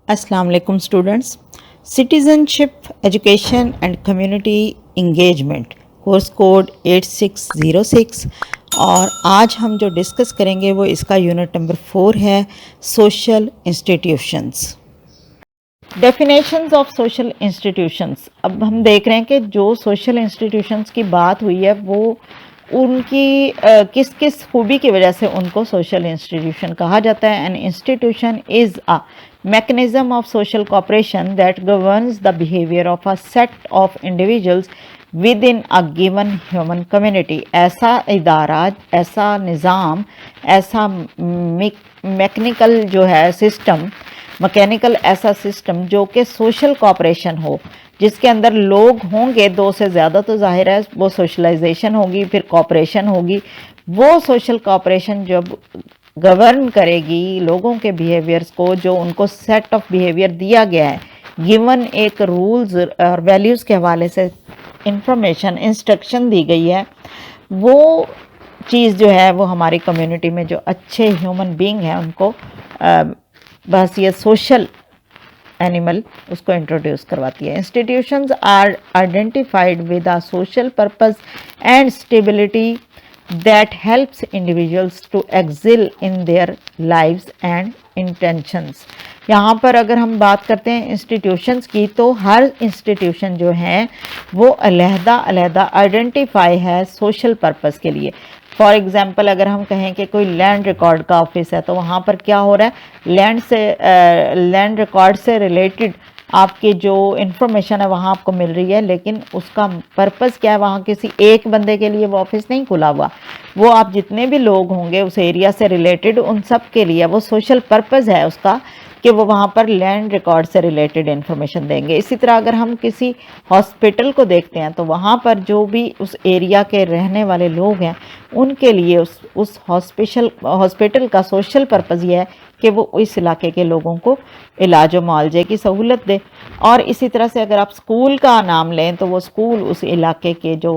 अस्सलाम वालेकुम students. Citizenship education and community engagement course code 8606 और आज हम जो डिस्कस करेंगे वो इसका यूनिट नंबर 4 है, social institutions. Definitions of social institutions. अब हम देख रहे हैं कि जो सोशल इंस्टीट्यूशंस की बात हुई है वो उनकी किस किस खूबी की वजह से उनको सोशल इंस्टीट्यूशन कहा जाता है। An institution is a mechanism of social cooperation that governs the behavior of a set of individuals within a given human community। ऐसा इदारा, ऐसा निज़ाम, ऐसा मैकेनिकल जो है सिस्टम, मैकेनिकल ऐसा सिस्टम जो कि सोशल कॉपरेशन हो, जिसके अंदर लोग होंगे दो से ज़्यादा, तो जाहिर है वो सोशलाइजेशन होगी, फिर कॉपरेशन होगी। वो सोशल कॉपरेशन जब गवर्न करेगी लोगों के बिहेवियर्स को, जो उनको सेट ऑफ बिहेवियर दिया गया है, गिवन एक रूल्स और वैल्यूज़ के हवाले से इंफॉर्मेशन, इंस्ट्रक्शन दी गई है, वो चीज़ जो है वो हमारी कम्युनिटी में जो अच्छे ह्यूमन बीइंग हैं उनको बस ये सोशल एनिमल उसको इंट्रोड्यूस करवाती है। Institutions are identified with a social purpose and stability that helps individuals to excel in their lives and intentions। यहाँ पर अगर हम बात करते हैं इंस्टीट्यूशंस की, तो हर इंस्टीट्यूशन जो है वो अलहदा अलहदा आइडेंटिफाई है सोशल पर्पस के लिए। फॉर एग्ज़ाम्पल अगर हम कहें कि कोई लैंड रिकॉर्ड का ऑफिस है, तो वहाँ पर क्या हो रहा है, लैंड रिकॉर्ड से रिलेटेड आपकी जो इन्फॉर्मेशन है वहाँ आपको मिल रही है, लेकिन उसका पर्पस क्या है, वहाँ किसी एक बंदे के लिए वो ऑफिस नहीं खुला हुआ, वो आप जितने भी लोग होंगे उस एरिया से रिलेटेड उन सब के लिए वो सोशल पर्पस है उसका, कि वो वहाँ पर लैंड रिकॉर्ड से रिलेटेड इन्फॉर्मेशन देंगे। इसी तरह अगर हम किसी हॉस्पिटल को देखते हैं, तो वहाँ पर जो भी उस एरिया के रहने वाले लोग हैं उनके लिए उस हॉस्पिटल का सोशल पर्पस ये है कि वो इस इलाके के लोगों को इलाज व मुआवजे की सहूलत दे। और इसी तरह से अगर आप स्कूल का नाम लें, तो वो स्कूल उस इलाके के जो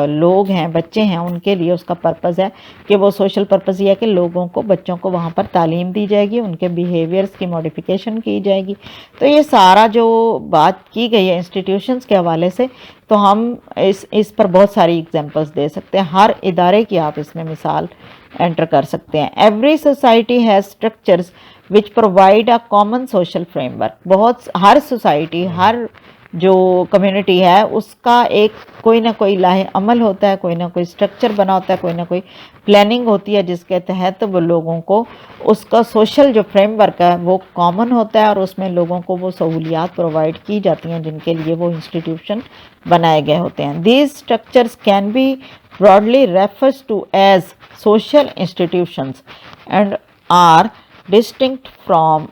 लोग हैं, बच्चे हैं, उनके लिए उसका पर्पस है कि वो सोशल पर्पस ये है कि लोगों को, बच्चों को वहाँ पर तालीम दी जाएगी, उनके बिहेवियर्स की मॉडिफिकेशन की जाएगी। तो ये सारा जो बात की गई है इंस्टीट्यूशंस के हवाले से, तो हम इस पर बहुत सारी एग्जांपल्स दे सकते हैं। हर इदारे की आप इसमें मिसाल एंटर कर सकते हैं। Every society has structures which provide a common social framework. हर सोसाइटी, हर जो कम्युनिटी है उसका एक कोई ना कोई लाहे अमल होता है, कोई ना कोई स्ट्रक्चर बना होता है, कोई ना कोई प्लानिंग होती है, जिसके तहत वो लोगों को उसका सोशल जो फ्रेमवर्क है वो कॉमन होता है और उसमें लोगों को वो सहूलियात प्रोवाइड की जाती हैं जिनके लिए वो इंस्टीट्यूशन बनाए गए होते हैं। These structures can be broadly refers to as social institutions and are distinct from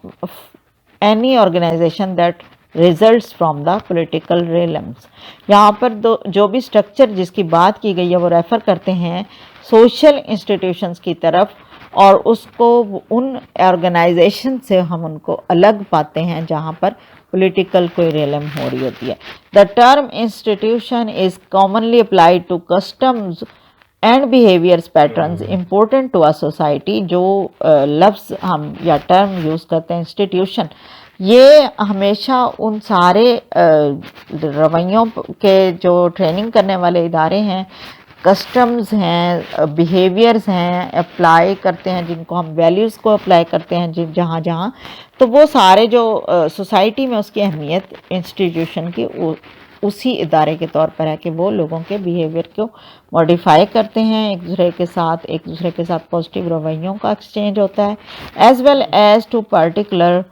any organization that results from the political realms। यहाँ पर जो भी स्ट्रक्चर जिसकी बात की गई है वो रेफ़र करते हैं सोशल इंस्टीट्यूशंस की तरफ, और उसको उन ऑर्गेनाइजेशन से हम उनको अलग पाते हैं जहाँ पर पॉलिटिकल कोई रेलम हो रही होती है। The term institution is commonly applied to customs and behaviours patterns important to a society. जो लफ्ज़ हम या टर्म यूज़ करते हैं इंस्टीट्यूशन, ये हमेशा उन सारे रवैयों के जो ट्रेनिंग करने वाले इदारे हैं, कस्टम्स हैं, बिहेवियर्स हैं, अप्लाई करते हैं, जिनको हम वैल्यूज़ को अप्लाई करते हैं जिन जहाँ जहाँ, तो वो सारे जो सोसाइटी में उसकी अहमियत इंस्टीट्यूशन की उसी इदारे के तौर पर है कि वो लोगों के बिहेवियर को मॉडिफाई करते हैं, एक दूसरे के साथ पॉजिटिव रवैयों का एक्सचेंज होता है, as well as to particular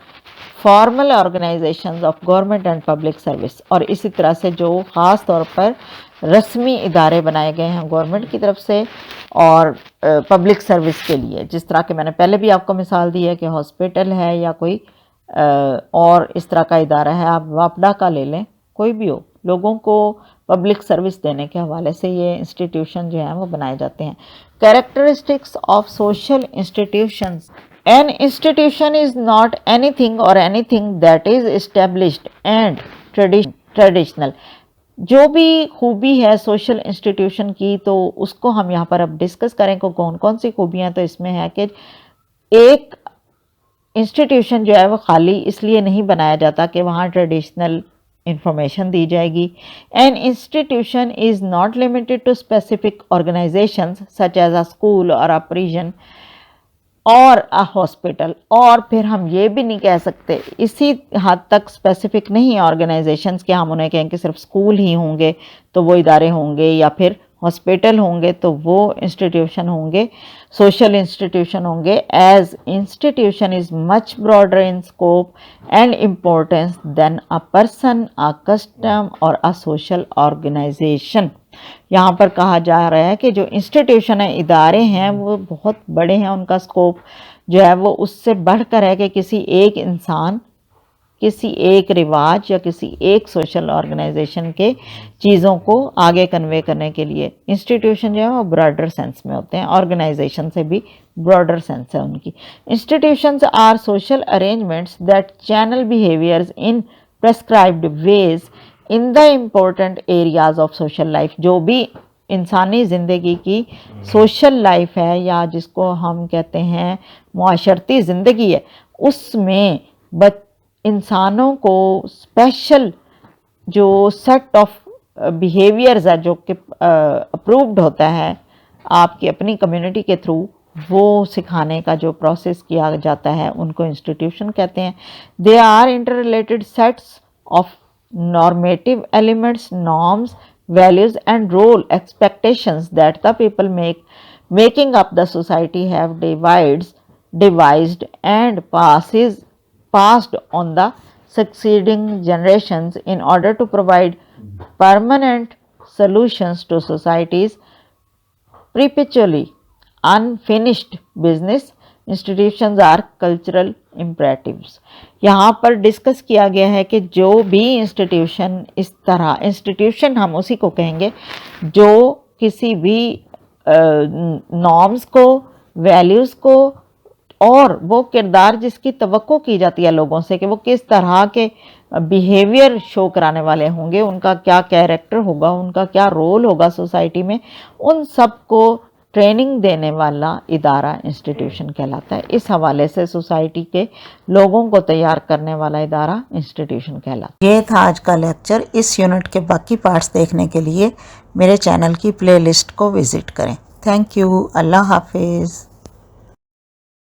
formal organizations of government and public service. और इसी तरह से जो ख़ास तौर पर रस्मी इदारे बनाए गए हैं गवर्नमेंट की तरफ से और पब्लिक सर्विस के लिए, जिस तरह के मैंने पहले भी आपको मिसाल दी है कि हॉस्पिटल है या कोई और इस तरह का इदारा है, आप वापडा का ले लें, कोई भी हो, लोगों को पब्लिक सर्विस देने के हवाले से ये इंस्टीट्यूशन जो हैं वो बनाए जाते हैं। Characteristics of social institutions. An institution is not anything or anything that is established and traditional। जो भी खूबी है सोशल इंस्टीट्यूशन की, तो उसको हम यहाँ पर अब डिस्कस करें को कौन कौन सी खूबियाँ। तो इसमें है कि एक انسٹیٹیوشن جو ہے وہ خالی اس لیے نہیں بنایا جاتا کہ وہاں ٹریڈیشنل انفارمیشن دی جائے گی. An institution is not limited to specific organizations such as a school اور اے پریزن اور ہاسپٹل. اور پھر ہم یہ بھی نہیں کہہ سکتے اسی حد تک اسپیسیفک نہیں آرگنائزیشنز کہ ہم انہیں کہیں کہ صرف اسکول ہی ہوں گے تو وہ ادارے ہوں گے، یا پھر ہاسپٹل ہوں گے تو وہ انسٹیٹیوشن ہوں گے، سوشل انسٹیٹیوشن ہوں گے. As institution is much broader in scope and importance than a person, a custom اور اے سوشل آرگنائزیشن. یہاں پر کہا جا رہا ہے کہ جو انسٹیٹیوشن ہیں، ادارے ہیں، وہ بہت بڑے ہیں، ان کا اسکوپ جو ہے وہ اس سے بڑھ کر ہے کہ کسی ایک انسان، کسی ایک رواج یا کسی ایک سوشل آرگنائزیشن کے چیزوں کو آگے کنوے کرنے کے لیے. انسٹیٹیوشن جو ہے وہ براڈر سینس میں ہوتے ہیں، آرگنائزیشن سے بھی براڈر سینس ہے ان کی. Institutions are social arrangements that channel behaviours in prescribed ways in the important areas of social life. جو بھی انسانی زندگی کی سوشل لائف ہے یا جس کو ہم کہتے ہیں معاشرتی زندگی ہے، اس میں انسانوں کو اسپیشل جو سیٹ آف بیہیویئرز ہے جو کہ اپرووڈ ہوتا ہے آپ کی اپنی کمیونٹی کے تھرو، وہ سکھانے کا جو پروسیس کیا جاتا ہے ان کو انسٹیٹیوشن کہتے ہیں. They are interrelated sets of normative elements, norms, values and role expectations that the people making up the society have devised and passed on the succeeding generations in order to provide permanent solutions to society's perpetually unfinished business. Institutions are cultural imperatives. یہاں پر discuss کیا گیا ہے کہ جو بھی institution اس طرح، institution ہم اسی کو کہیں گے جو کسی بھی نارمز کو، ویلیوز کو اور وہ کردار جس کی توقع کی جاتی ہے لوگوں سے کہ وہ کس طرح کے بیہیویئر شو کرانے والے ہوں گے، ان کا کیا کیریکٹر ہوگا، ان کا کیا رول ہوگا سوسائٹی میں، ان سب کو ٹریننگ دینے والا ادارہ انسٹیٹیوشن کہلاتا ہے. اس حوالے سے سوسائٹی کے لوگوں کو تیار کرنے والا ادارہ انسٹیٹیوشن کہلاتا ہے. یہ تھا آج کا لیکچر. اس یونٹ کے باقی پارٹس دیکھنے کے لیے میرے چینل کی پلے لسٹ کو وزٹ کریں. Thank you. اللہ حافظ.